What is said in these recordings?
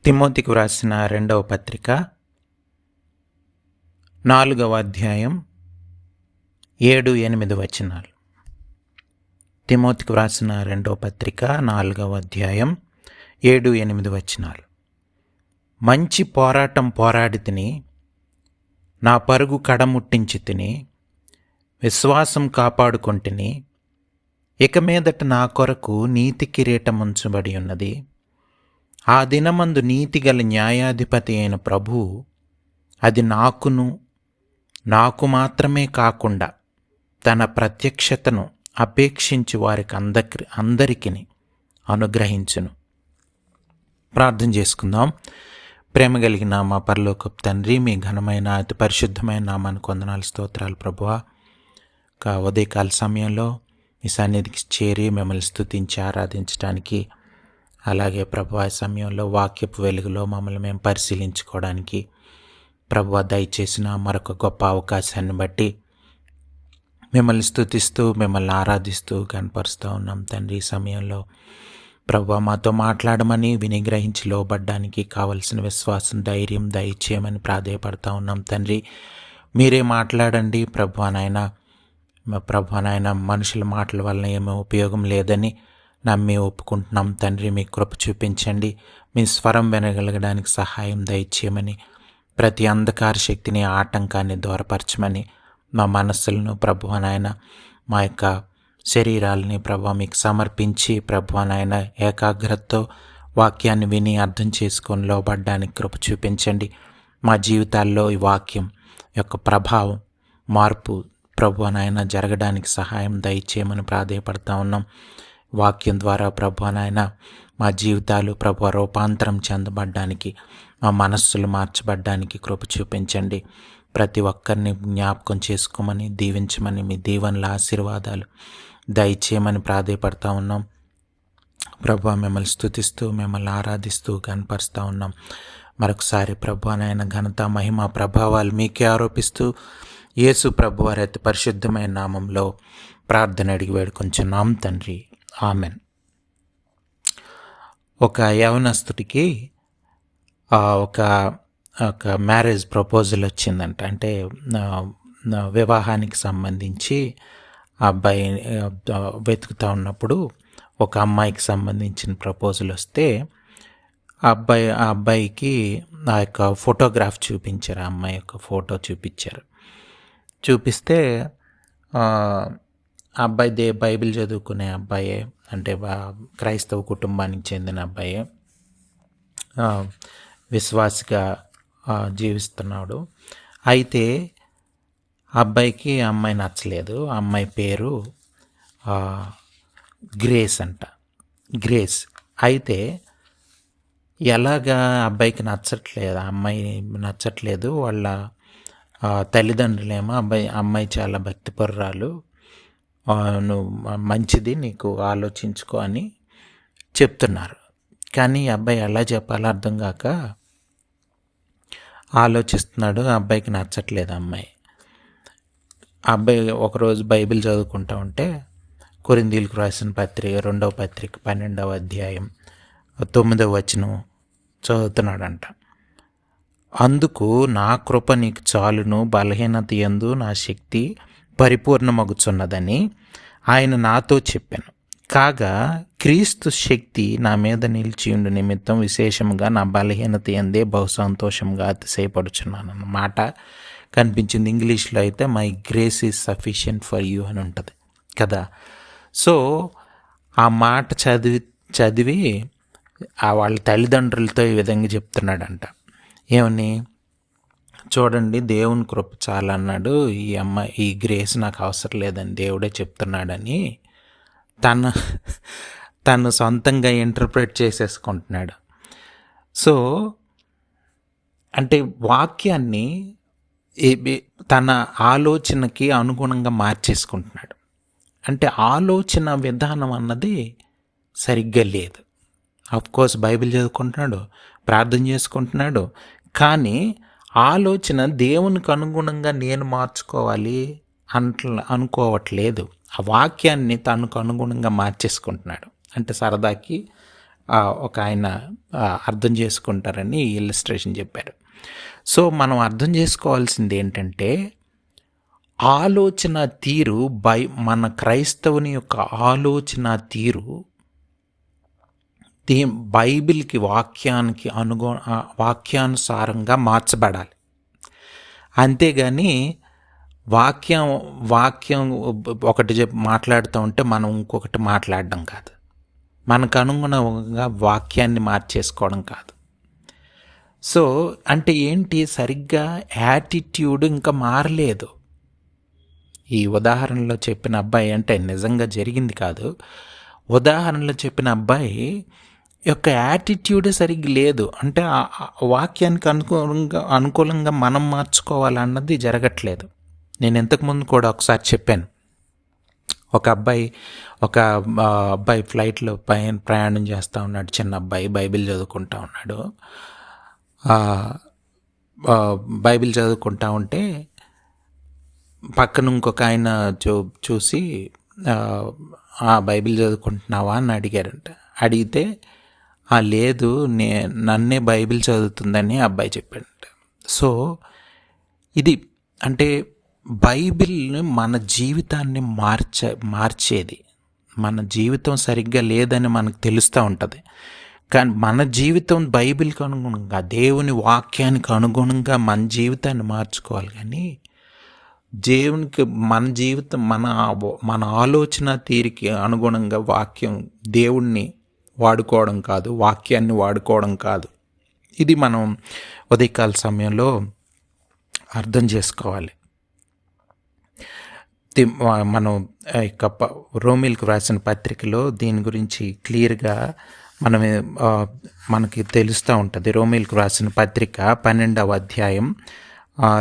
తిమోతికి వ్రాసిన 2వ పత్రిక 4వ అధ్యాయం 7-8 వచనాలు. తిమోతికి వ్రాసిన 2వ పత్రిక 4వ అధ్యాయం 7-8 వచనాలు. మంచి పోరాటం పోరాడి తిని, నా పరుగు కడముట్టించి తిని, విశ్వాసం కాపాడుకొంటిని. ఇక మీదట నా కొరకు నీతి కిరీటం ఉంచబడి ఉన్నది. ఆ దినమందు నీతిగల న్యాయాధిపతి అయిన ప్రభువు అది నాకు మాత్రమే కాకుండా తన ప్రత్యక్షతను అపేక్షించి వారికి అందరికీ అనుగ్రహించును. ప్రార్థన చేసుకుందాం. ప్రేమ కలిగిన మా పరలోకపు తండ్రి, మీ ఘనమైన అతి పరిశుద్ధమైన నామానికి వందనాలు, స్తోత్రాలు ప్రభువా. ఉదయకాల సమయంలో మీ సన్నిధికి చేరి మిమ్మల్ని స్తుతించి ఆరాధించడానికి, అలాగే ప్రభువా సమయంలో వాక్యపు వెలుగులో మమ్మల్ని మేము పరిశీలించుకోవడానికి ప్రభువా దయచేసిన మరొక గొప్ప అవకాశాన్ని బట్టి మిమ్మల్ని స్తుతిస్తూ మిమ్మల్ని ఆరాధిస్తూ కనపరుస్తూ ఉన్నాం తండ్రి. ఈ సమయంలో ప్రభువా మాతో మాట్లాడమని, వినిగ్రహించి లోబడ్డానికి కావలసిన విశ్వాసం, ధైర్యం దయచేయమని ప్రాధేయపడతా ఉన్నాం తండ్రి. మీరే మాట్లాడండి ప్రభువా నాయన. మనుషుల మాటల వలన ఏమీ ఉపయోగం లేదని నమ్మి ఒప్పుకుంటున్నాం తండ్రి. మీ కృప చూపించండి, మీ స్వరం వినగలగడానికి సహాయం దయచేయమని, ప్రతి అంధకార శక్తిని, ఆటంకాన్ని దూరపరచమని, మా మనస్సులను ప్రభువా నాయన, మా యొక్క శరీరాలని ప్రభువా మీకు సమర్పించి ప్రభువా నాయన ఏకాగ్రతతో వాక్యాన్ని విని అర్థం చేసుకొని లోబడ్డానికి కృప చూపించండి. మా జీవితాల్లో ఈ వాక్యం యొక్క ప్రభావం, మార్పు ప్రభువా నాయన జరగడానికి సహాయం దయచేయమని ప్రాధేయపడతా ఉన్నాం. వాక్యం ద్వారా ప్రభువా నాయన మా జీవితాలు ప్రభువా రూపాంతరం చెందబడ్డానికి, మా మనస్సులు మార్చబడ్డానికి కృప చూపించండి. ప్రతి ఒక్కరిని జ్ఞాపకం చేసుకోమని, దీవించమని, మీ దీవెనల ఆశీర్వాదాలు దయచేయమని ప్రాధేయపడతా ఉన్నాం. ప్రభువా మిమ్మల్ని స్తుతిస్తూ మిమ్మల్ని ఆరాధిస్తూ కనపరుస్తూ ఉన్నాం. మరొకసారి ప్రభువా నాయన ఘనత, మహిమ, ప్రభావాలు మీకే ఆరోపిస్తూ యేసు ప్రభువారి అతి పరిశుద్ధమైన నామంలో ప్రార్థన అడిగి వేడుకొంచున్నాం తండ్రి, ఆమెన్. ఒక యవనస్తుడికి ఒక మ్యారేజ్ ప్రపోజల్ వచ్చిందంట. అంటే వివాహానికి సంబంధించి అబ్బాయి వెతుకుతూ ఉన్నప్పుడు ఒక అమ్మాయికి సంబంధించిన ప్రపోజల్ వస్తే ఆ అబ్బాయికి ఆ యొక్క ఫోటోగ్రాఫ్ చూపించారు. ఆ అమ్మాయి యొక్క ఫోటో చూపిస్తే అబ్బాయి బైబిల్ చదువుకునే అబ్బాయే, అంటే క్రైస్తవ కుటుంబానికి చెందిన అబ్బాయే, విశ్వాసిగా జీవిస్తున్నాడు. అయితే అబ్బాయికి అమ్మాయి నచ్చలేదు. ఆ అమ్మాయి పేరు గ్రేస్. అయితే ఎలాగా అబ్బాయికి నచ్చట్లేదు, ఆ అమ్మాయి నచ్చట్లేదు. వాళ్ళ తల్లిదండ్రులేమో అమ్మాయి చాలా భక్తిపరురాలు, నువ్వు మంచిది, నీకు ఆలోచించుకో అని చెప్తున్నారు. కానీ అబ్బాయి ఎలా చెప్పాలో అర్థం కాక ఆలోచిస్తున్నాడు. అబ్బాయికి నచ్చట్లేదు అమ్మాయి. అబ్బాయి ఒకరోజు బైబిల్ చదువుకుంటూ ఉంటే కొరింథీయులకు రాసిన పత్రిక 2వ పత్రిక 12వ అధ్యాయం 9వ వచనం చదువుతున్నాడంట. అందుకు నా కృప నీకు చాలును, బలహీనత యందు నా శక్తి పరిపూర్ణమగుచున్నదని ఆయన నాతో చెప్పాను. కాగా క్రీస్తు శక్తి నా మీద నిలిచియుండు నిమిత్తం విశేషంగా నా బలహీనత యందే బహు సంతోషంగా అతిశయపడుచున్నాను అన్నమాట కనిపించింది. ఇంగ్లీష్లో అయితే my grace is sufficient for you అని ఉంటుంది కదా. సో ఆ మాట చదివి వాళ్ళ తల్లిదండ్రులతో ఈ విధంగా చెప్తున్నాడంట. ఏమని? చూడండి, దేవుని కృప చాలా అన్నాడు, ఈ గ్రేస్ నాకు అవసరం లేదని దేవుడే చెప్తున్నాడని తను సొంతంగా ఇంటర్ప్రిట్ చేసేసుకుంటున్నాడు. సో అంటే వాక్యాన్ని తన ఆలోచనకి అనుగుణంగా మార్చేసుకుంటున్నాడు. అంటే ఆలోచన విధానం అన్నది సరిగ్గా లేదు. అఫ్కోర్స్ బైబిల్ చదువుకుంటున్నాడు, ప్రార్థన చేసుకుంటున్నాడు, కానీ ఆలోచన దేవునికి అనుగుణంగా నేను మార్చుకోవాలి అనుకోవట్లేదు. ఆ వాక్యాన్ని తనకు అనుగుణంగా మార్చేసుకుంటున్నాడు. అంటే సరదాకి ఒక ఆయన అర్థం చేసుకుంటారని ఇల్లస్ట్రేషన్ చెప్పారు. సో మనం అర్థం చేసుకోవాల్సింది ఏంటంటే, ఆలోచన తీరు మన క్రైస్తవుని యొక్క ఆలోచన తీరు బైబిల్కి వాక్యానికి వాక్యానుసారంగా మార్చబడాలి. అంతేగాని వాక్యం వాక్యం ఒకటి మాట్లాడుతూ ఉంటే మనం ఇంకొకటి మాట్లాడడం కాదు, మనకు అనుగుణంగా వాక్యాన్ని మార్చేసుకోవడం కాదు. సో అంటే ఏంటి, సరిగ్గా యాటిట్యూడ్ ఇంకా మారలేదు. ఈ ఉదాహరణలో చెప్పిన అబ్బాయి, అంటే నిజంగా జరిగింది కాదు, ఉదాహరణలో చెప్పిన అబ్బాయి యొక్క యాటిట్యూడే సరిగ్గా లేదు. అంటే వాక్యానికి అనుకూలంగా మనం మార్చుకోవాలన్నది జరగట్లేదు. నేను ఇంతకుముందు కూడా ఒకసారి చెప్పాను, ఒక అబ్బాయి ఫ్లైట్లో ప్రయాణం చేస్తూ ఉన్నాడు. చిన్న అబ్బాయి బైబిల్ చదువుకుంటా ఉన్నాడు. బైబిల్ చదువుకుంటా ఉంటే పక్కన ఇంకొక ఆయన చూసి బైబిల్ చదువుకుంటున్నావా అని అడిగారంట. అడిగితే లేదు, నన్నే బైబిల్ చదువుతుందని అబ్బాయి చెప్పాడంట. సో ఇది అంటే బైబిల్ని మన జీవితాన్ని మార్చేది. మన జీవితం సరిగ్గా లేదని మనకు తెలుస్తూ ఉంటుంది, కానీ మన జీవితం బైబిల్కి అనుగుణంగా, దేవుని వాక్యానికి అనుగుణంగా మన జీవితాన్ని మార్చుకోవాలి. కానీ దేవునికి మన జీవితం మన ఆలోచన తీరికి అనుగుణంగా దేవుణ్ణి వాడుకోవడం కాదు, వాక్యాన్ని వాడుకోవడం కాదు. ఇది మనం ఉదయకాల సమయంలో అర్థం చేసుకోవాలి. మనం ఇక రోమీలకు రాసిన పత్రికలో దీని గురించి క్లియర్గా మనకి తెలుస్తూ ఉంటుంది. రోమీలకు రాసిన పత్రిక 12వ అధ్యాయం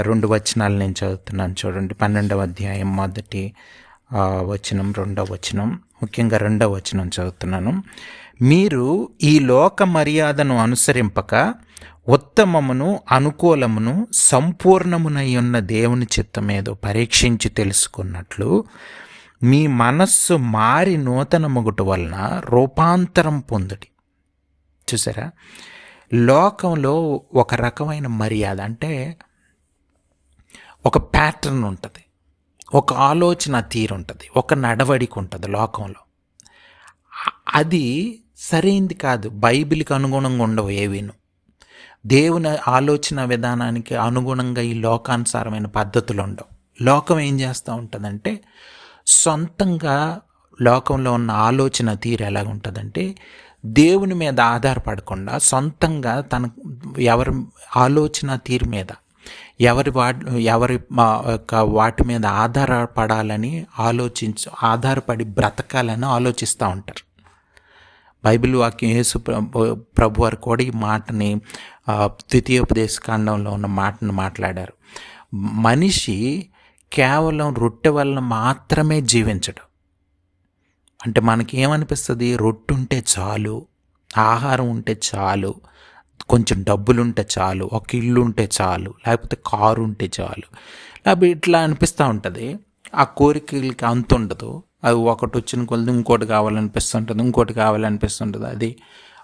2 వచనాలు నేను చదువుతున్నాను చూడండి. 12వ అధ్యాయం 1వ వచనం, 2వ వచనం, ముఖ్యంగా 2వ వచనం చదువుతున్నాను. మీరు ఈ లోక మర్యాదను అనుసరింపక ఉత్తమమును అనుకూలమును సంపూర్ణమునై ఉన్న దేవుని చిత్తమేదో పరీక్షించి తెలుసుకున్నట్లు మీ మనస్సు మారి నూతన మొగుట వలన రూపాంతరం పొందుడి. చూసారా, లోకంలో ఒక రకమైన మర్యాద, అంటే ఒక ప్యాటర్న్ ఉంటుంది, ఒక ఆలోచన తీరు ఉంటుంది, ఒక నడవడిక ఉంటుంది లోకంలో. అది సరైంది కాదు. బైబిల్కి అనుగుణంగా ఉండవు ఏవీను. దేవుని ఆలోచన విధానానికి అనుగుణంగా ఈ లోకానుసారమైన పద్ధతులు ఉండవు. లోకం ఏం చేస్తూ ఉంటుందంటే, సొంతంగా లోకంలో ఉన్న ఆలోచన తీరు ఎలాగ ఉంటుందంటే, దేవుని మీద ఆధారపడకుండా సొంతంగా ఎవరి ఆలోచన తీరు మీద, ఎవరి వాటి మీద ఆధారపడాలని ఆధారపడి బ్రతకాలని ఆలోచిస్తూ ఉంటారు. బైబిల్ వాక్యం యేసు ప్రభు వారు కూడా ఈ మాటని ద్వితీయోపదేశ కాండంలో ఉన్న మాటను మాట్లాడారు. మనిషి కేవలం రొట్టె వలన మాత్రమే జీవించడు. అంటే మనకి ఏమనిపిస్తుంది, రొట్టె ఉంటే చాలు, ఆహారం ఉంటే చాలు, కొంచెం డబ్బులుంటే చాలు, ఒక ఇల్లు ఉంటే చాలు, లేకపోతే కారు ఉంటే చాలు, లేకపోతే ఇట్లా అనిపిస్తూ ఉంటుంది. ఆ కోరికలకి అంత ఉండదు. అది ఒకటి వచ్చిన కొద్ది ఇంకోటి కావాలనిపిస్తుంటుంది, ఇంకోటి కావాలనిపిస్తుంటుంది. అది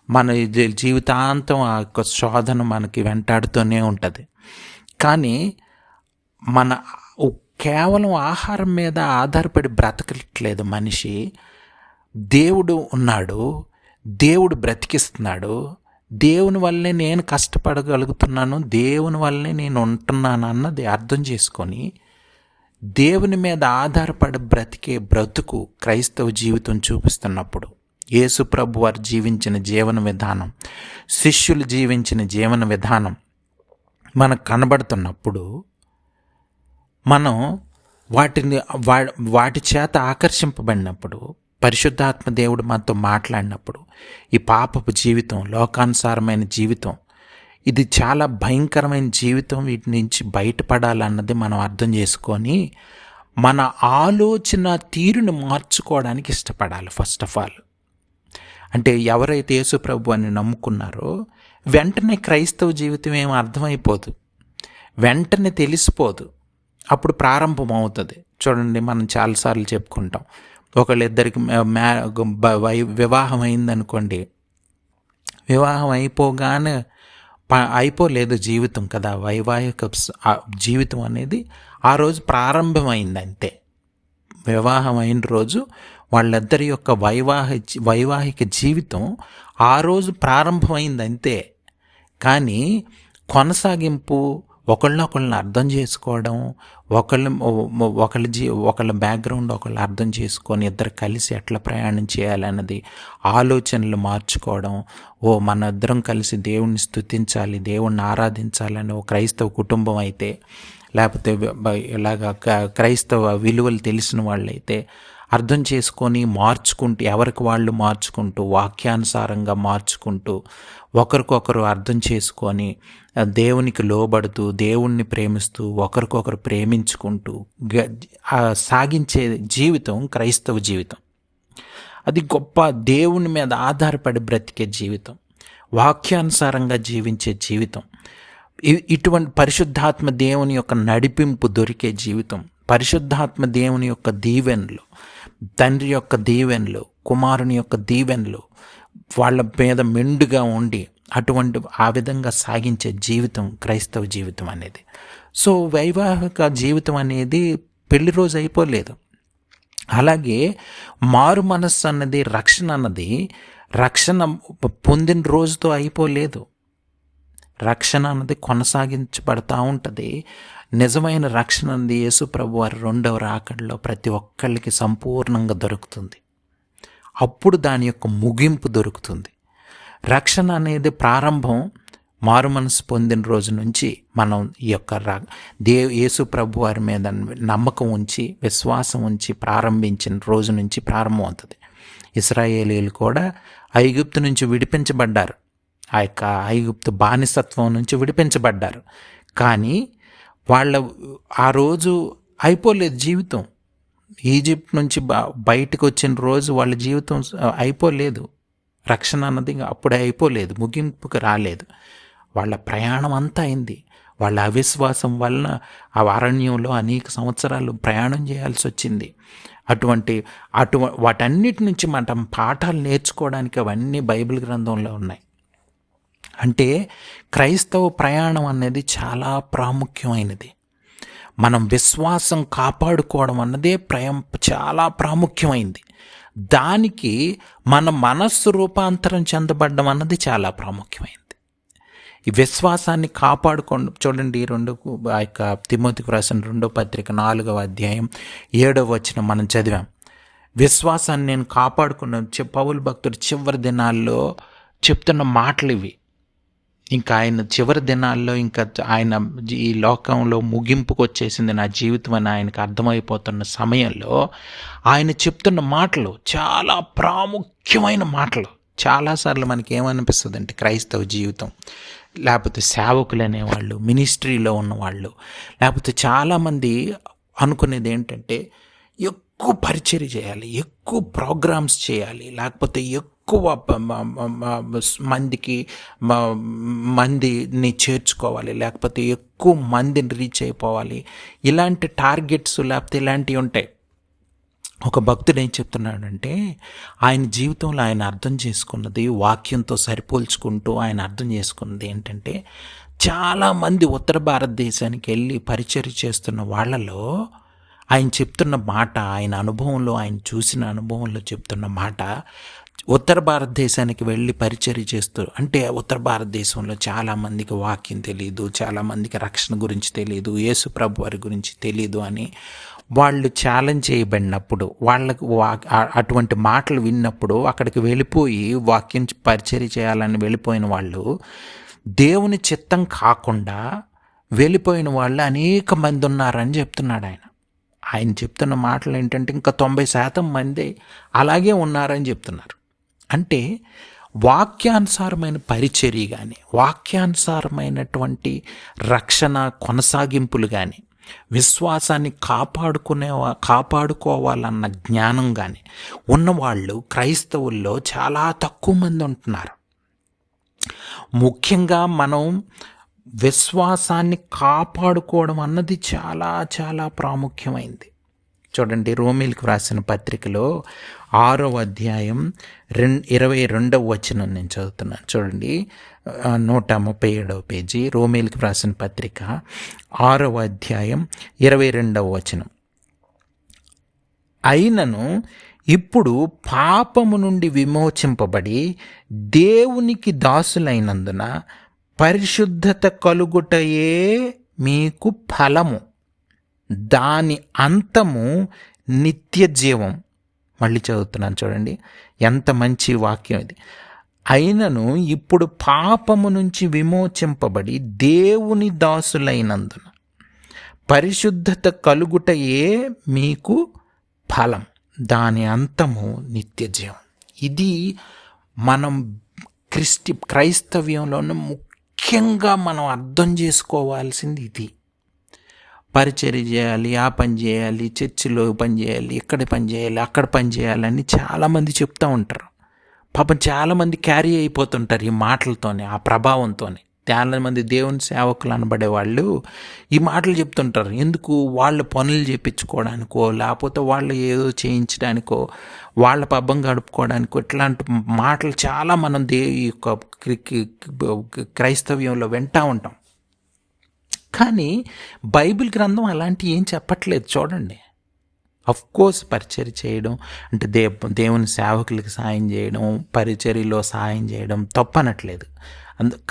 మన జీవితాంతం ఆ యొక్క శోధన మనకి వెంటాడుతూనే ఉంటుంది. కానీ మన కేవలం ఆహారం మీద ఆధారపడి బ్రతకట్లేదు మనిషి. దేవుడు ఉన్నాడు, దేవుడు బ్రతికిస్తున్నాడు, దేవుని వల్లే నేను కష్టపడగలుగుతున్నాను, దేవుని వల్లే నేను ఉంటున్నాను అన్నది అర్థం చేసుకొని దేవుని మీద ఆధారపడి బ్రతికే బ్రతుకు క్రైస్తవ జీవితం చూపిస్తున్నప్పుడు, యేసు ప్రభు వారు జీవించిన జీవన విధానం, శిష్యులు జీవించిన జీవన విధానం మనకు కనబడుతున్నప్పుడు, మనం వాటి చేత ఆకర్షింపబడినప్పుడు, పరిశుద్ధాత్మ దేవుడు మనతో మాట్లాడినప్పుడు, ఈ పాపపు జీవితం, లోకానుసారమైన జీవితం, ఇది చాలా భయంకరమైన జీవితం, వీటి నుంచి బయటపడాలన్నది మనం అర్థం చేసుకొని మన ఆలోచన తీరుని మార్చుకోవడానికి ఇష్టపడాలి. ఫస్ట్ ఆఫ్ ఆల్ అంటే ఎవరైతే యేసు ప్రభు అని నమ్ముకున్నారో వెంటనే క్రైస్తవ జీవితం ఏమో అర్థమైపోదు, వెంటనే తెలిసిపోదు, అప్పుడు ప్రారంభం అవుతుంది. చూడండి, మనం చాలాసార్లు చెప్పుకుంటాం, ఒకళ్ళిద్దరికి వివాహం అయిందనుకోండి, వివాహం అయిపోగానే అయిపోలేదు జీవితం కదా. వైవాహిక జీవితం అనేది ఆ రోజు ప్రారంభమైంది అంతే. వివాహం అయిన రోజు వాళ్ళిద్దరి యొక్క వైవాహిక జీవితం ఆ రోజు ప్రారంభమైంది అంతే. కానీ కొనసాగింపు, ఒకళ్ళని అర్థం చేసుకోవడం, ఒకళ్ళ బ్యాక్గ్రౌండ్ ఒకళ్ళు అర్థం చేసుకొని ఇద్దరు కలిసి ఎట్లా ప్రయాణం చేయాలన్నది ఆలోచనలు మార్చుకోవడం, మన ఇద్దరం కలిసి దేవుణ్ణి స్తుతించాలి, దేవుణ్ణి ఆరాధించాలని ఓ క్రైస్తవ కుటుంబం అయితే, లేకపోతే ఇలాగ క్రైస్తవ విలువలు తెలిసిన వాళ్ళైతే అర్థం చేసుకొని మార్చుకుంటూ, ఎవరికి వాళ్ళు మార్చుకుంటూ, వాక్యానుసారంగా మార్చుకుంటూ, ఒకరికొకరు అర్థం చేసుకొని దేవునికి లోబడుతూ, దేవుణ్ణి ప్రేమిస్తూ, ఒకరికొకరు ప్రేమించుకుంటూ సాగించే జీవితం క్రైస్తవ జీవితం. అది గొప్ప దేవుని మీద ఆధారపడి బ్రతికే జీవితం, వాక్యానుసారంగా జీవించే జీవితం. ఇటువంటి పరిశుద్ధాత్మ దేవుని యొక్క నడిపింపు దొరికే జీవితం, పరిశుద్ధాత్మ దేవుని యొక్క దీవెనలు, తండ్రి యొక్క దీవెనలు, కుమారుని యొక్క దీవెనలు వాళ్ళ మీద మెండుగా ఉండి ఆ విధంగా సాగించే జీవితం క్రైస్తవ జీవితం అనేది. సో వైవాహిక జీవితం అనేది పెళ్లి రోజు అయిపోలేదు. అలాగే మారు మనస్సు అన్నది, రక్షణ పొందిన రోజుతో అయిపోలేదు. రక్షణ అన్నది కొనసాగించబడతా ఉంటుంది. నిజమైన రక్షణ అన్నది యేసు ప్రభు వారి 2వ రాకడలో ప్రతి ఒక్కళ్ళకి సంపూర్ణంగా దొరుకుతుంది. అప్పుడు దాని యొక్క ముగింపు దొరుకుతుంది. రక్షణ అనేది ప్రారంభం మారు మనసు పొందిన రోజు నుంచి మనం ఈ యొక్క యేసు ప్రభు వారి మీద నమ్మకం ఉంచి, విశ్వాసం ఉంచి ప్రారంభించిన రోజు నుంచి ప్రారంభమవుతుంది. ఇశ్రాయేలీయులు కూడా ఐగుప్తు నుంచి విడిపించబడ్డారు, ఆ యొక్క ఐగుప్తు బానిసత్వం నుంచి విడిపించబడ్డారు. కానీ ఆ రోజు అయిపోలేదు జీవితం. ఈజిప్ట్ నుంచి బయటకు వచ్చిన రోజు వాళ్ళ జీవితం అయిపోలేదు. రక్షణ అన్నది అప్పుడే అయిపోలేదు, ముగింపుకు రాలేదు. వాళ్ళ ప్రయాణం అంతా అయింది. వాళ్ళ అవిశ్వాసం వలన ఆ అరణ్యంలో అనేక సంవత్సరాలు ప్రయాణం చేయాల్సి వచ్చింది. వాటన్నిటి నుంచి మనం పాఠాలు నేర్చుకోవడానికి అవన్నీ బైబిల్ గ్రంథంలో ఉన్నాయి. అంటే క్రైస్తవ ప్రయాణం అనేది చాలా ప్రాముఖ్యమైనది. మనం విశ్వాసం కాపాడుకోవడం అన్నదే చాలా ప్రాముఖ్యమైంది. దానికి మన మనస్సు రూపాంతరం చెందబడ్డం అన్నది చాలా ప్రాముఖ్యమైనది. ఈ విశ్వాసాన్ని కాపాడుకోండి. చూడండి, ఆ యొక్క తిమోతికి రాసిన 2వ పత్రిక 4వ అధ్యాయం 7వ వచనం మనం చదివాం. విశ్వాసాన్ని నేను కాపాడుకున్న పౌలు భక్తుడు చివరి దినాల్లో చెప్తున్న మాటలు ఇవి. ఇంకా ఆయన చివరి దినాల్లో ఇంకా ఆయన ఈ లోకంలో ముగింపుకు వచ్చేసింది నా జీవితం అని ఆయనకు అర్థమైపోతున్న సమయంలో ఆయన చెప్తున్న మాటలు చాలా ప్రాముఖ్యమైన మాటలు. చాలాసార్లు మనకి ఏమనిపిస్తుంది అంటే క్రైస్తవ జీవితం, లేకపోతే సేవకులు అనేవాళ్ళు, మినిస్ట్రీలో ఉన్నవాళ్ళు, లేకపోతే చాలామంది అనుకునేది ఏంటంటే ఎక్కువ పరిచర్య చేయాలి, ఎక్కువ ప్రోగ్రామ్స్ చేయాలి, లేకపోతే ఎక్కువ మందిని చేర్చుకోవాలి, లేకపోతే ఎక్కువ మందిని రీచ్ అయిపోవాలి. ఇలాంటి టార్గెట్స్ లేకపోతే ఇలాంటివి ఉంటాయి. ఒక భక్తుడు ఏం చెప్తున్నాడంటే ఆయన జీవితంలో ఆయన అర్థం చేసుకున్నది, వాక్యంతో సరిపోల్చుకుంటూ ఆయన అర్థం చేసుకున్నది ఏంటంటే, చాలామంది ఉత్తర భారతదేశానికి వెళ్ళి పరిచర్య చేస్తున్న వాళ్ళలో ఆయన చెప్తున్న మాట, ఆయన అనుభవంలో, ఆయన చూసిన అనుభవంలో చెప్తున్న మాట, ఉత్తర భారతదేశానికి వెళ్ళి పరిచర్య చేస్తూ, అంటే ఉత్తర భారతదేశంలో చాలామందికి వాక్యం తెలియదు, చాలామందికి రక్షణ గురించి తెలియదు, యేసు ప్రభు వారి గురించి తెలియదు అని వాళ్ళు ఛాలెంజ్ చేయబడినప్పుడు, వాళ్ళకు అటువంటి మాటలు విన్నప్పుడు అక్కడికి వెళ్ళిపోయి వాక్యం పరిచర్య చేయాలని వెళ్ళిపోయిన వాళ్ళు, దేవుని చిత్తం కాకుండా వెళ్ళిపోయిన వాళ్ళు అనేక మంది ఉన్నారని చెప్తున్నాడు ఆయన. ఆయన చెప్తున్న మాటలు ఏంటంటే ఇంకా 90% మంది అలాగే ఉన్నారని చెప్తున్నారు. అంటే వాక్యానుసారమైన పరిచర్య కానీ, వాక్యానుసారమైనటువంటి రక్షణ కొనసాగింపులు కానీ, విశ్వాసాన్ని కాపాడుకోవాలన్న జ్ఞానం కానీ ఉన్నవాళ్ళు క్రైస్తవుల్లో చాలా తక్కువ మంది ఉంటున్నారు. ముఖ్యంగా మనం విశ్వాసాన్ని కాపాడుకోవడం అన్నది చాలా చాలా ప్రాముఖ్యమైంది. చూడండి, రోమీలకు రాసిన పత్రికలో 6వ అధ్యాయం 22వ వచనం నేను చదువుతున్నాను చూడండి. 137వ పేజీ, రోమీలకు రాసిన పత్రిక 6వ అధ్యాయం 22వ వచనం. అయినను ఇప్పుడు పాపము నుండి విమోచింపబడి దేవునికి దాసులైనందున పరిశుద్ధత కలుగుటయే మీకు ఫలము, దాని అంతము నిత్య జీవం. మళ్ళీ చదువుతున్నాను చూడండి, ఎంత మంచి వాక్యం ఇది. అయినను ఇప్పుడు పాపము నుంచి విమోచింపబడి దేవుని దాసులైనందున పరిశుద్ధత కలుగుటయే మీకు ఫలం, దాని అంతము నిత్య జీవం. ఇది మనం క్రైస్తవ్యంలోనూ ముఖ్యంగా మనం అర్థం చేసుకోవాల్సింది ఇది. పరిచర్య చేయాలి, ఆ పని చేయాలి, చర్చిలో పని చేయాలి, ఇక్కడ పని చేయాలి, అక్కడ పని చేయాలని చాలామంది చెప్తూ ఉంటారు. పాపం చాలామంది క్యారీ అయిపోతుంటారు ఈ మాటలతోనే, ఆ ప్రభావంతోనే. చాలామంది దేవుని సేవకులు అనబడే వాళ్ళు ఈ మాటలు చెప్తుంటారు. ఎందుకు? వాళ్ళ పనులు చేయించుకోవడానికో, లేకపోతే వాళ్ళు ఏదో చేయించడానికో, వాళ్ళ పబ్బం గడుపుకోవడానికో, ఇట్లాంటి మాటలు చాలా మనం ఈ యొక్క క్రైస్తవ్యంలో వింటూ ఉంటాం. కానీ బైబిల్ గ్రంథం అలాంటివి ఏం చెప్పట్లేదు. చూడండి, కోర్స్ పరిచర్య చేయడం అంటే దేవుని సేవకులకి సాయం చేయడం, పరిచర్యలో సాయం చేయడం తప్పనట్లేదు.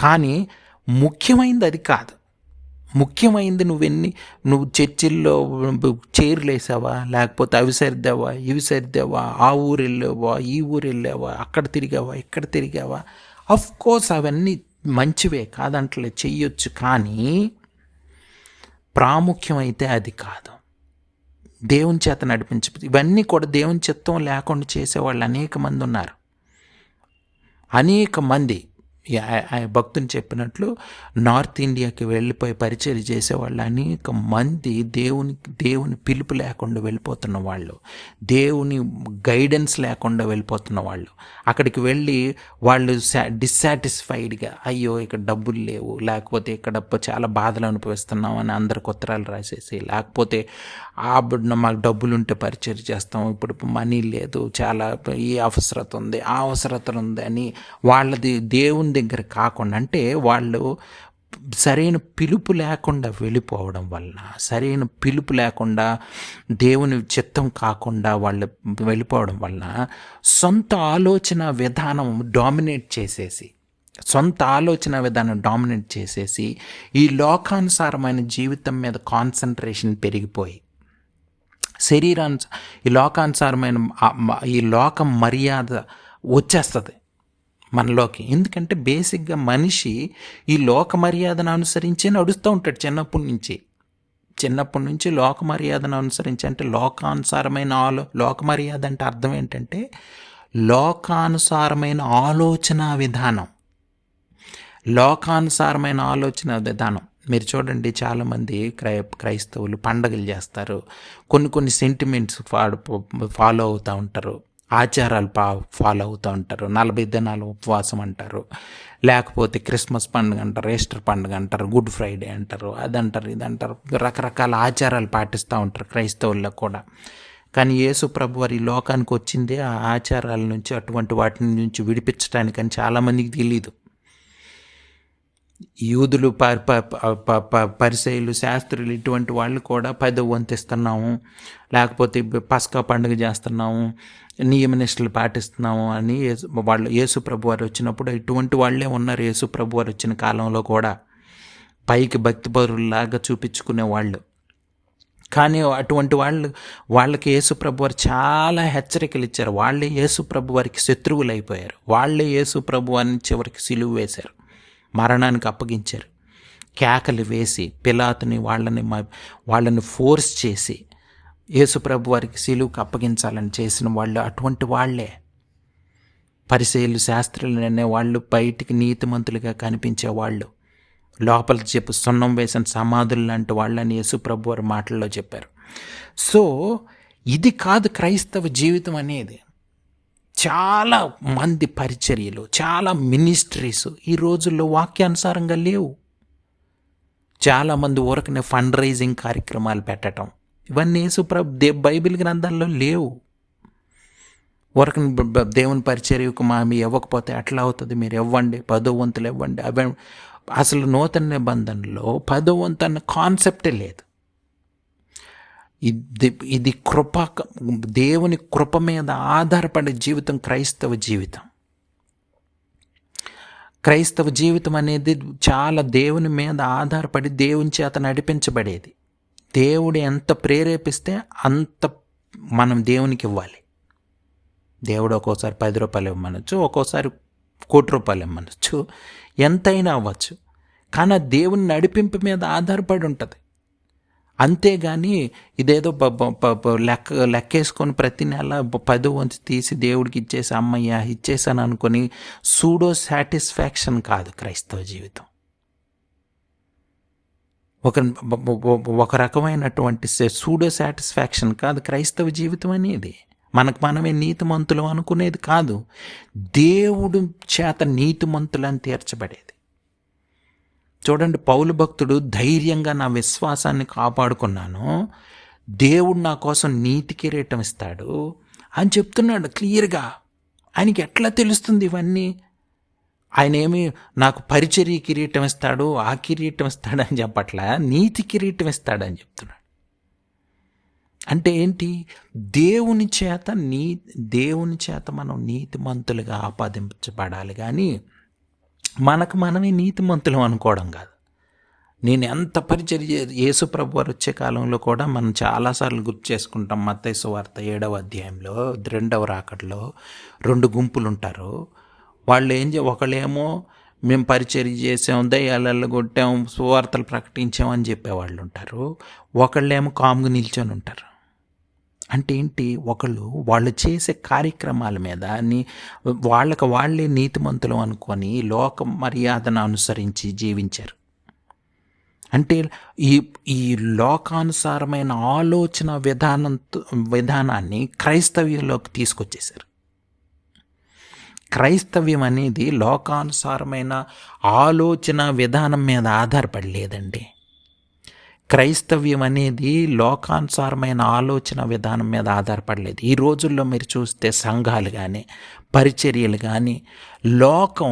కానీ ముఖ్యమైనది అది కాదు. ముఖ్యమైనది నువ్వు చర్చిల్లో చైర్లు వేసావా, లేకపోతే అవి సర్దావా, ఇవి సర్దావా, ఆ ఊరు వెళ్ళావా, ఈ ఊరు వెళ్ళావా, అక్కడ తిరిగావా, ఇక్కడ తిరిగావా. కోర్స్ అవన్నీ మంచివే, కాదంటలే, చెయ్యొచ్చు. కానీ ప్రాముఖ్యమైతే అది కాదు. దేవుని చేత నడిపించ ఇవన్నీ కూడా దేవుని చిత్తం లేకుండా చేసేవాళ్ళు అనేక మంది ఉన్నారు. అనేక మంది భక్తుని చెప్పినట్లు నార్త్ ఇండియాకి వెళ్ళిపోయి పరిచర్య చేసేవాళ్ళు అనేక మంది దేవుని పిలుపు లేకుండా వెళ్ళిపోతున్న వాళ్ళు, దేవుని గైడెన్స్ లేకుండా వెళ్ళిపోతున్న వాళ్ళు. అక్కడికి వెళ్ళి వాళ్ళు డిస్సాటిస్ఫైడ్గా, అయ్యో ఇక్కడ డబ్బులు లేవు, లేకపోతే ఇక్కడ చాలా బాధలు అనుభవిస్తున్నాం అని అందరికి ఉత్తరాలు రాసేసి, లేకపోతే మాకు డబ్బులు ఉంటే పరిచర్య చేస్తాం, ఇప్పుడు మనీ లేదు, చాలా ఈ అవసరత ఉంది, ఆ అవసరత ఉంది అని వాళ్ళది దేవుని దగ్గర కాకుండా, అంటే వాళ్ళు సరైన పిలుపు లేకుండా వెళ్ళిపోవడం వలన, సరైన పిలుపు లేకుండా దేవుని చిత్తం కాకుండా వాళ్ళు వెళ్ళిపోవడం వలన సొంత ఆలోచన విధానం డామినేట్ చేసేసి ఈ లోకానుసారమైన జీవితం మీద కాన్సన్ట్రేషన్ పెరిగిపోయి ఈ లోకానుసారమైన ఈ లోక మర్యాద వచ్చేస్తుంది మనలోకి. ఎందుకంటే బేసిక్గా మనిషి ఈ లోక మర్యాదను అనుసరించి నడుస్తూ ఉంటాడు చిన్నప్పటి నుంచి లోక మర్యాదను అనుసరించి. అంటే లోకానుసారమైన లోక మర్యాద అంటే అర్థం ఏంటంటే లోకానుసారమైన ఆలోచన విధానం. మీరు చూడండి, చాలామంది క్రైస్తవులు పండగలు చేస్తారు, కొన్ని సెంటిమెంట్స్ ఫాలో అవుతూ ఉంటారు, ఆచారాలు ఫాలో అవుతూ ఉంటారు, 40 దినాలు ఉపవాసం అంటారు, లేకపోతే క్రిస్మస్ పండుగ అంటారు, ఈస్టర్ పండుగ అంటారు, గుడ్ ఫ్రైడే అంటారు, అదంటారు, ఇదంటారు, రకరకాల ఆచారాలు పాటిస్తూ ఉంటారు క్రైస్తవుల్లో కూడా. కానీ యేసు ప్రభు వారి లోకానికి వచ్చిందే ఆ ఆచారాల నుంచి, అటువంటి వాటి నుంచి విడిపించడానికని చాలామందికి తెలియదు. యూదులు, పరిసయ్యులు, శాస్త్రులు ఇటువంటి వాళ్ళు కూడా 10వ వంతు ఇస్తున్నాము, లేకపోతే పస్కా పండుగ చేస్తున్నాము, నియమనిష్టలు పాటిస్తున్నాము అని యేసు ప్రభు వారు వచ్చినప్పుడు ఇటువంటి వాళ్ళే ఉన్నారు. యేసు ప్రభు వారు వచ్చిన కాలంలో కూడా పైకి భక్తిపరులాగా చూపించుకునే వాళ్ళు. కానీ అటువంటి వాళ్ళకి యేసు ప్రభు వారు చాలా హెచ్చరికలు ఇచ్చారు. వాళ్ళే యేసు ప్రభు వారికి శత్రువులు అయిపోయారు. వాళ్ళే యేసు ప్రభు వారిని చివరికి సిలువ వేశారు, మరణానికి అప్పగించారు. కేకలు వేసి పిలాతుని వాళ్ళని ఫోర్స్ చేసి యేసుప్రభు వారికి సిలువకు అప్పగించాలని చేసిన వాళ్ళు అటువంటి వాళ్ళే. పరిసయ్యులు, శాస్త్రులు అనే వాళ్ళు బయటికి నీతిమంతులుగా కనిపించేవాళ్ళు, లోపలికి సున్నం వేసిన సమాధులు లాంటి వాళ్ళని యేసుప్రభు వారి మాటల్లో చెప్పారు. సో ఇది కాదు క్రైస్తవ జీవితం అనేది. చాలా మంది పరిచర్యలు, చాలా మినిస్ట్రీస్ ఈ రోజుల్లో వాక్యానుసారంగా లేవు. చాలామంది ఊరకనే ఫండ్ రైజింగ్ కార్యక్రమాలు పెట్టడం, ఇవన్నీ బైబిల్ గ్రంథాల్లో లేవు. ఊరకని దేవుని పరిచర్యకు మీ ఇవ్వకపోతే ఎట్లా అవుతుంది, మీరు ఇవ్వండి, 10వ వంతులు ఇవ్వండి. అసలు నూతన నిబంధనలో 10వ వంతు అన్న కాన్సెప్టే లేదు. ఇది దేవుని కృప మీద ఆధారపడే జీవితం క్రైస్తవ జీవితం. క్రైస్తవ జీవితం అనేది చాలా దేవుని మీద ఆధారపడి దేవుని చేత నడిపించబడేది. దేవుడు ఎంత ప్రేరేపిస్తే అంత మనం దేవునికి ఇవ్వాలి. దేవుడు ఒక్కోసారి 10 రూపాయలు ఇవ్వమనొచ్చు, ఒక్కోసారి 1 కోటి రూపాయలు ఇవ్వమనొచ్చు, ఎంతైనా అవ్వచ్చు. కానీ దేవుని నడిపింపు మీద ఆధారపడి ఉంటుంది. అంతేగాని ఇదేదో లెక్కేసుకొని ప్రతి నెల 10వ వంతు తీసి దేవుడికి ఇచ్చేసి అమ్మయ్య ఇచ్చేసాను అనుకొని సూడో సాటిస్ఫాక్షన్ కాదు క్రైస్తవ జీవితం. ఒక రకమైనటువంటి సూడో సాటిస్ఫాక్షన్ కాదు క్రైస్తవ జీవితం అనేది. మనకు మనమే నీతిమంతులు అనుకునేది కాదు, దేవుడు చేత నీతిమంతులని తీర్చబడేది. చూడండి, పౌలు భక్తుడు ధైర్యంగా నా విశ్వాసాన్ని కాపాడుకున్నాను, దేవుడు నా కోసం నీతి కిరీటం ఇస్తాడు అని చెప్తున్నాడు క్లియర్గా. ఆయనకి ఎట్లా తెలుస్తుంది ఇవన్నీ? ఆయన ఏమి నాకు పరిచర్య కిరీటం ఇస్తాడు, ఆ కిరీటం ఇస్తాడని చెప్పట్లా, నీతి కిరీటం ఇస్తాడని చెప్తున్నాడు. అంటే ఏంటి? దేవుని చేత మనం నీతిమంతులుగా ఆపాదించబడాలి, కానీ మనకు మనమే నీతిమంతులం అనుకోవడం కాదు. నేను ఎంత పరిచర్య, యేసు ప్రభు వారు వచ్చే కాలంలో కూడా మనం చాలాసార్లు గుర్తు చేసుకుంటాం. మత్తయి సువార్త 7వ అధ్యాయంలో 2వ రాకడలో 2 గుంపులు ఉంటారు. వాళ్ళు ఒకళ్ళేమో మేము పరిచర్య చేసాం, దయ్యాలలో కొట్టాం, సువార్తలు ప్రకటించాం అని చెప్పేవాళ్ళు ఉంటారు. ఒకళ్ళేమో కాముగా నిల్చొని ఉంటారు. అంటే ఏంటి? వాళ్ళు చేసే కార్యక్రమాల మీద వాళ్ళే నీతిమంతులు అనుకొని లోక మర్యాదను అనుసరించి జీవించారు. అంటే ఈ లోకానుసారమైన ఆలోచన విధానాన్ని క్రైస్తవ్యంలోకి తీసుకొచ్చేశారు. క్రైస్తవ్యం అనేది లోకానుసారమైన ఆలోచన విధానం మీద ఆధారపడలేదండి. క్రైస్తవ్యం అనేది లోకానుసారమైన ఆలోచన విధానం మీద ఆధారపడలేదు. ఈ రోజుల్లో మీరు చూస్తే సంఘాలు కానీ పరిచర్యలు కానీ లోక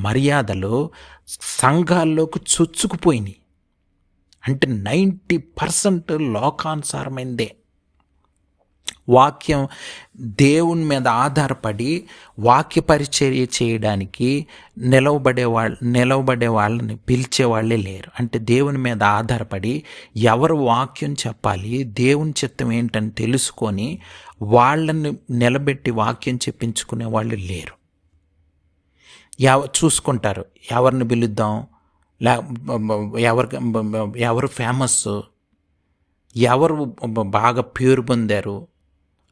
మర్యాదలు సంఘాల్లోకి చొచ్చుకుపోయినాయి. అంటే 90% లోకానుసారమైందే. వాక్యం దేవుని మీద ఆధారపడి వాక్య పరిచర్య చేయడానికి నిలవబడే వాళ్ళని పిలిచేవాళ్ళే లేరు. అంటే దేవుని మీద ఆధారపడి ఎవరు వాక్యం చెప్పాలి, దేవుని చిత్తం ఏంటని తెలుసుకొని వాళ్ళని నిలబెట్టి వాక్యం చెప్పించుకునే వాళ్ళు లేరు. చూసుకుంటారు ఎవరిని పిలుద్దాం, ఎవరు ఫేమస్, ఎవరు బాగా పేరు పొందారు,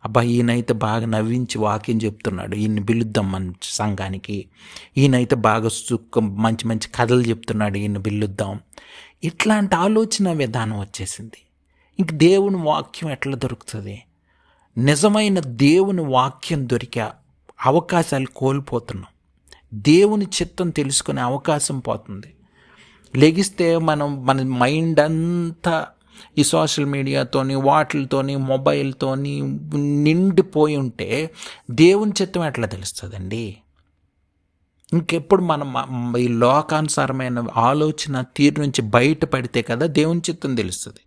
అబ్బా ఈయనైతే బాగా నవ్వించి వాక్యం చెప్తున్నాడు, ఈయన్ని పిలుద్దాం మన సంఘానికి, ఈయనైతే బాగా మంచి మంచి కథలు చెప్తున్నాడు, ఈయన్ని పిలుద్దాం. ఇట్లాంటి ఆలోచన విధానం వచ్చేసింది. ఇంక దేవుని వాక్యం ఎట్లా దొరుకుతుంది? నిజమైన దేవుని వాక్యం దొరికే అవకాశాలు కోల్పోతున్నాం. దేవుని చిత్తం తెలుసుకునే అవకాశం పోతుంది. లెగిస్తే మన మైండ్ అంతా ఈ సోషల్ మీడియాతోని వాటితోని మొబైల్తోని నిండిపోయి ఉంటే దేవుని చిత్తం ఎట్లా తెలుస్తుందండి? ఇంకెప్పుడు మనం ఈ లోకానుసారమైన ఆలోచన తీరు నుంచి బయటపడితే కదా దేవుని చిత్తం తెలుస్తుంది.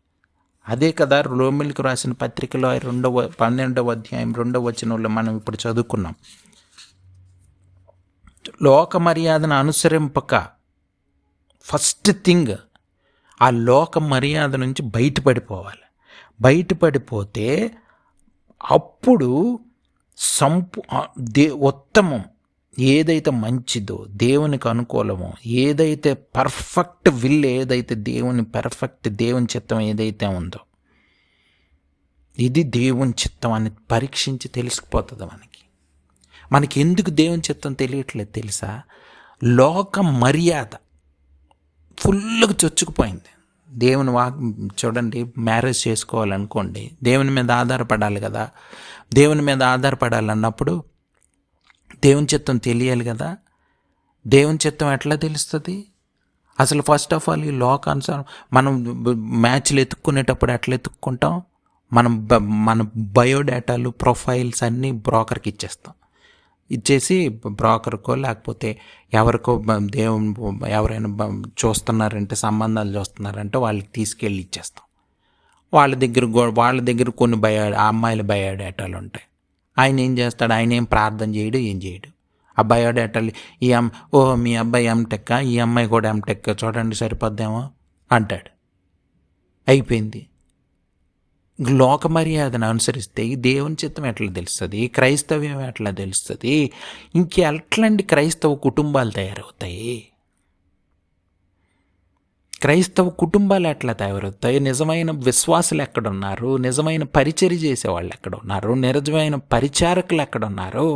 అదే కదా రోమీయులకు రాసిన పత్రికలో 12వ అధ్యాయం 2వ వచనంలో మనం ఇప్పుడు చదువుకున్నాం. లోక మర్యాదను అనుసరింపక ఫస్ట్ థింగ్ ఆ లోక మర్యాద నుంచి బయటపడిపోవాలి. బయటపడిపోతే అప్పుడు ఉత్తమం ఏదైతే మంచిదో, దేవునికి అనుకూలమో, ఏదైతే పర్ఫెక్ట్ విల్, ఏదైతే దేవుని చిత్తం ఏదైతే ఉందో, ఇది దేవుని చిత్తం అని పరీక్షించి తెలిసిపోతుంది మనకి ఎందుకు దేవుని చిత్తం తెలియట్లేదు తెలుసా? లోక మర్యాద ఫుల్గా చొచ్చుకుపోయింది. దేవుని చూడండి, మ్యారేజ్ చేసుకోవాలనుకోండి, దేవుని మీద ఆధారపడాలి కదా. దేవుని మీద ఆధారపడాలన్నప్పుడు దేవుని చిత్తం తెలియాలి కదా. దేవుని చిత్తం ఎట్లా తెలుస్తుంది? అసలు ఫస్ట్ ఆఫ్ ఆల్ ఈ లోకానుసారం మనం మ్యాచ్లు ఎత్తుక్కునేటప్పుడు ఎట్లా ఎత్తుక్కుంటాం? మన బయోడేటాలు, ప్రొఫైల్స్ అన్నీ బ్రోకర్కి ఇచ్చేస్తాం. ఇచ్చేసి బ్రోకర్కో లేకపోతే ఎవరికో ఎవరైనా చూస్తున్నారంటే, సంబంధాలు చూస్తున్నారంటే వాళ్ళకి తీసుకెళ్ళి ఇచ్చేస్తాం. వాళ్ళ దగ్గర కొన్ని అమ్మాయిల బయోడేటాలు ఉంటాయి. ఆయన ఏం చేస్తాడు? ఆయన ఏం ప్రార్థన చేయడు, ఏం చేయడు. ఆ బయోడేటాలు మీ అబ్బాయి ఎంటెక్, ఈ అమ్మాయి కూడా ఎంటెక్, చూడండి సరిపోద్దేమో అంటాడు. అయిపోయింది. లోక మర్యాదను అనుసరిస్తే దేవుని చిత్తం ఎట్లా తెలుస్తుంది? క్రైస్తవ్యం ఎట్లా తెలుస్తుంది? ఇంకెట్లాంటి క్రైస్తవ కుటుంబాలు తయారవుతాయి? క్రైస్తవ కుటుంబాలు ఎట్లా తయారవుతాయి? నిజమైన విశ్వాసులు ఎక్కడున్నారు? నిజమైన పరిచర్య చేసేవాళ్ళు ఎక్కడున్నారు? నిజమైన పరిచారకులు ఎక్కడున్నారు?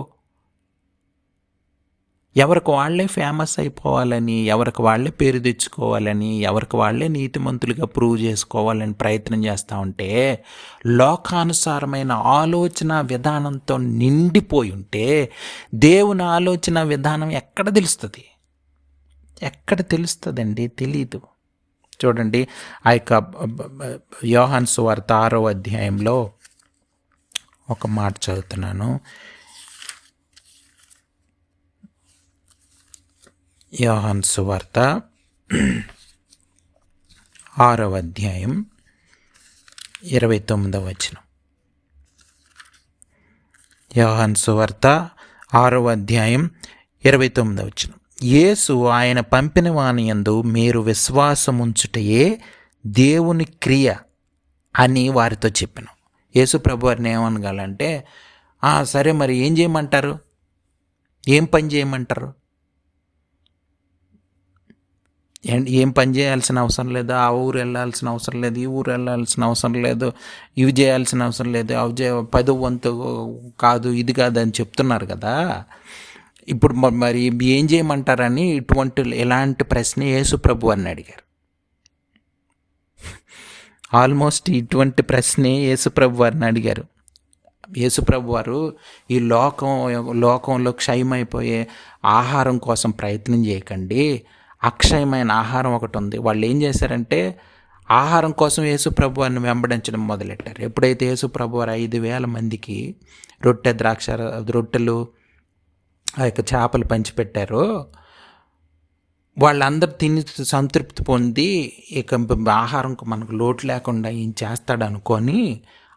ఎవరికి వాళ్ళే ఫేమస్ అయిపోవాలని, ఎవరికి వాళ్ళే పేరు తెచ్చుకోవాలని, ఎవరికి వాళ్ళే నీతిమంతులుగా ప్రూవ్ చేసుకోవాలని ప్రయత్నం చేస్తూ ఉంటే, లోకానుసారమైన ఆలోచన విధానంతో నిండిపోయి ఉంటే దేవుని ఆలోచన విధానం ఎక్కడ తెలుస్తుందండి? తెలీదు. చూడండి, ఆ యొక్క యోహాను సువార్త 6వ అధ్యాయంలో ఒక మాట చదువుతున్నాను. యోహాను సువార్త 6వ అధ్యాయం 29వ వచనం. యోహాను సువార్త 6వ అధ్యాయం 29వ వచనం. యేసు ఆయన పంపిన వాని యందు మీరు విశ్వాసముంచుటయే దేవుని క్రియ అని వారితో చెప్పాను. యేసు ప్రభు వారిని ఏమనగాలంటే, సరే మరి ఏం చేయమంటారు? ఏం పని చేయమంటారు? ఏం పని చేయాల్సిన అవసరం లేదు. ఆ ఊరు వెళ్ళాల్సిన అవసరం లేదు, ఈ ఊరు వెళ్ళాల్సిన అవసరం లేదు, ఇవి చేయాల్సిన అవసరం లేదు, అవి 10వ వంతు కాదు, ఇది కాదు అని చెప్తున్నారు కదా. ఇప్పుడు మరి ఏం చేయమంటారని ఎలాంటి ప్రశ్న యేసు ప్రభు అని అడిగారు. ఆల్మోస్ట్ ఇటువంటి ప్రశ్నే యేసు ప్రభు వారిని అడిగారు. యేసు ప్రభు వారు ఈ లోకంలో క్షయమైపోయే ఆహారం కోసం ప్రయత్నం చేయకండి, అక్షయమైన ఆహారం ఒకటి ఉంది. వాళ్ళు ఏం చేశారంటే ఆహారం కోసం యేసు ప్రభు వారిని వెంబడించడం మొదలెట్టారు. ఎప్పుడైతే యేసు ప్రభు వారు 5,000 మందికి రొట్టెలు ఆ యొక్క చేపలు పంచిపెట్టారో, వాళ్ళందరూ తిని సంతృప్తి పొంది ఇక ఆహారం మనకు లోటు లేకుండా ఏం చేస్తాడు అనుకొని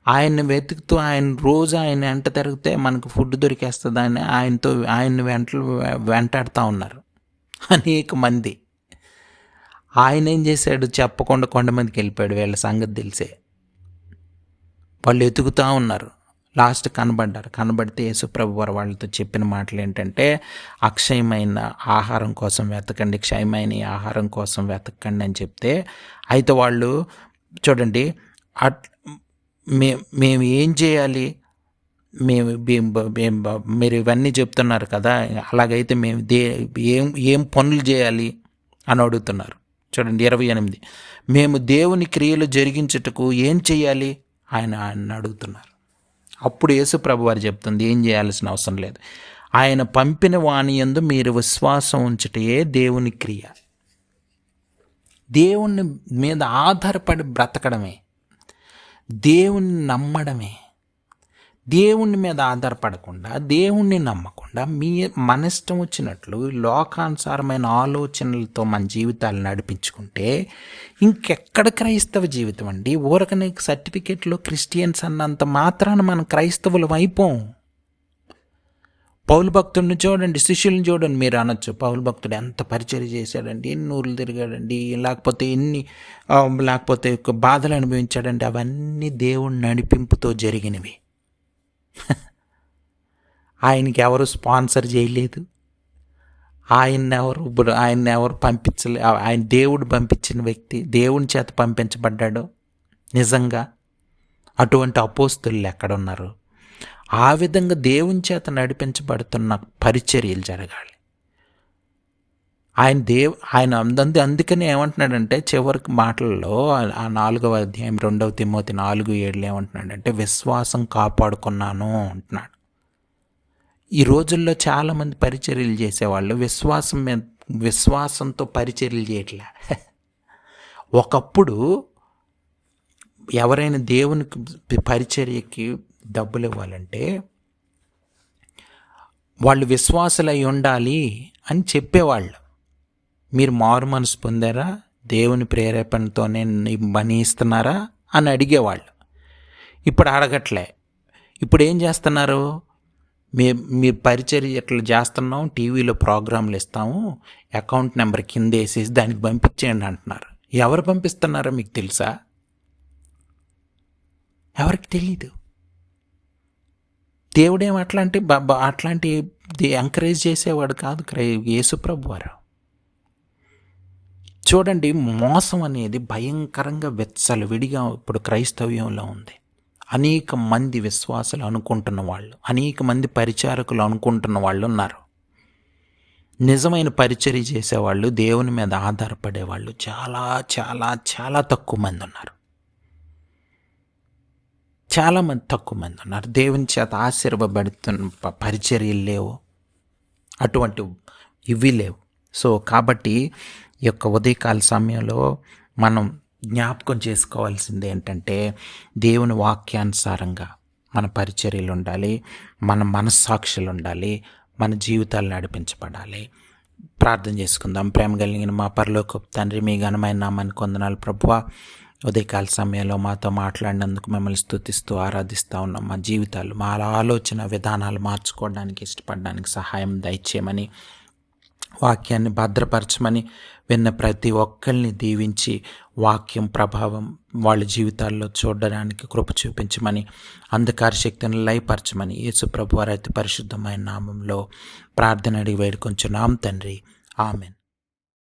ఆయన్ని వెతుకుతూ, ఆయన వెంట తిరిగితే మనకు ఫుడ్ దొరికేస్తుందని ఆయన్ని వెంటాడుతూ ఉన్నారు అనేక మంది. ఆయన ఏం చేశాడు? చెప్పకుండా కొంతమందికి వెళ్ళిపోయాడు. వీళ్ళ సంగతి తెలిసే వాళ్ళు ఎతుకుతూ ఉన్నారు. లాస్ట్ కనబడితే యేసుప్రభు వారు వాళ్ళతో చెప్పిన మాటలు ఏంటంటే, అక్షయమైన ఆహారం కోసం వెతకండి, క్షయమైన ఆహారం కోసం వెతకండి అని చెప్తే, అయితే వాళ్ళు చూడండి, మేము ఏం చేయాలి? మీరు ఇవన్నీ చెప్తున్నారు కదా, అలాగైతే మేము ఏం పనులు చేయాలి అని అడుగుతున్నారు. చూడండి 28. మేము దేవుని క్రియలు జరిగించుటకు ఏం చేయాలి ఆయన అడుగుతున్నారు. అప్పుడు యేసు ప్రభు వారు చెప్తుంది, ఏం చేయాల్సిన అవసరం లేదు. ఆయన పంపిన వాని యందు మీరు విశ్వాసం ఉంచుటయే దేవుని క్రియ. దేవుని మీద ఆధారపడి బ్రతకడమే, దేవుణ్ణి నమ్మడమే. దేవుని మీద ఆధారపడకుండా, దేవుణ్ణి నమ్మకుండా మన ఇష్టం వచ్చినట్లు లోకానుసారమైన ఆలోచనలతో మన జీవితాలు నడిపించుకుంటే ఇంకెక్కడ క్రైస్తవ జీవితం అండి? ఊరకనే సర్టిఫికెట్లో క్రిస్టియన్స్ అన్నంత మాత్రాన మనం క్రైస్తవులం అయిపోం. పౌలు భక్తుడిని చూడండి, శిష్యులను చూడండి. మీరు అనొచ్చు, పౌలు భక్తుడు ఎంత పరిచర్య చేశాడండి, ఎన్ని ఊర్లు తిరిగాడండి, లేకపోతే బాధలు అనుభవించాడండి. అవన్నీ దేవుని నడిపింపుతో జరిగినవి. ఆయనకి ఎవరు స్పాన్సర్ చేయలేదు, ఆయన ఎవరు పంపించలేదు. ఆయన దేవుడు పంపించిన వ్యక్తి, దేవుని చేత పంపించబడ్డాడు. నిజంగా అటువంటి అపోస్తులు ఎక్కడున్నారు? ఆ విధంగా దేవుని చేత నడిపించబడుతున్న పరిచర్యలు జరగాలి. ఆయన అందుకని ఏమంటున్నాడంటే, చివరికి మాటల్లో ఆ 4వ అధ్యాయం 2 తిమోతి 4:7 ఏమంటున్నాడంటే, విశ్వాసం కాపాడుకున్నాను అంటున్నాడు. ఈ రోజుల్లో చాలామంది పరిచర్యలు చేసేవాళ్ళు విశ్వాసంతో పరిచర్యలు చేయట్లే. ఒకప్పుడు ఎవరైనా దేవునికి పరిచర్యకి డబ్బులు ఇవ్వాలంటే వాళ్ళు విశ్వాసులై ఉండాలి అని చెప్పేవాళ్ళు. మీరు మారు మనసు పొందారా, దేవుని ప్రేరేపణతోనే మనీ ఇస్తున్నారా అని అడిగేవాళ్ళు. ఇప్పుడు అడగట్లే. ఇప్పుడు ఏం చేస్తున్నారు, మీ పరిచర్య ఎట్లా చేస్తున్నాం, టీవీలో ప్రోగ్రాంలు ఇస్తాము, అకౌంట్ నెంబర్ కింద వేసేసి దానికి పంపించేయండి అంటున్నారు. ఎవరు పంపిస్తున్నారో మీకు తెలుసా? ఎవరికి తెలీదు. దేవుడేం అట్లాంటి ఎంకరేజ్ చేసేవాడు కాదు యేసుప్రభు వారు. చూడండి, మోసం అనేది భయంకరంగా విడిగా ఇప్పుడు క్రైస్తవ్యంలో ఉంది. అనేక మంది విశ్వాసులు అనుకుంటున్న వాళ్ళు, అనేక మంది పరిచారకులు అనుకుంటున్న వాళ్ళు ఉన్నారు. నిజమైన పరిచర్య చేసేవాళ్ళు, దేవుని మీద ఆధారపడేవాళ్ళు చాలా చాలా చాలా తక్కువ మంది ఉన్నారు. చాలామంది తక్కువ మంది ఉన్నారు. దేవుని చేత ఆశీర్వబడుతున్న పరిచర్యలు లేవు, అటువంటి ఇవి లేవు. సో కాబట్టి ఈ యొక్క ఉదయకాల సమయంలో మనం జ్ఞాపకం చేసుకోవాల్సింది ఏంటంటే, దేవుని వాక్యానుసారంగా మన పరిచర్యలు ఉండాలి, మన మనస్సాక్షులు ఉండాలి, మన జీవితాలు నడిపించబడాలి. ప్రార్థన చేసుకుందాం. ప్రేమ కలిగిన మా పరలోకపు తండ్రి, మీ ఘనమైన నామానికి వందనాలు ప్రభువా. ఉదయకాల సమయంలో మాతో మాట్లాడినందుకు మిమ్మల్ని స్తుతిస్తూ ఆరాధిస్తూ ఉన్నాం. మా జీవితాలు, మా ఆలోచన విధానాలు మార్చుకోవడానికి, ఇష్టపడడానికి సహాయం దయచేయమని, వాక్యాన్ని భద్రపరచమని, విన్న ప్రతి ఒక్కరిని దీవించి వాక్యం ప్రభావం వాళ్ళ జీవితాల్లో చూడడానికి కృప చూపించమని, అంధకార శక్తిని లయపరచమని యేసు ప్రభువారి అతి పరిశుద్ధమైన నామంలో ప్రార్థన అడిగి వేడుకొంచున్నాం తండ్రి. ఆమెన్.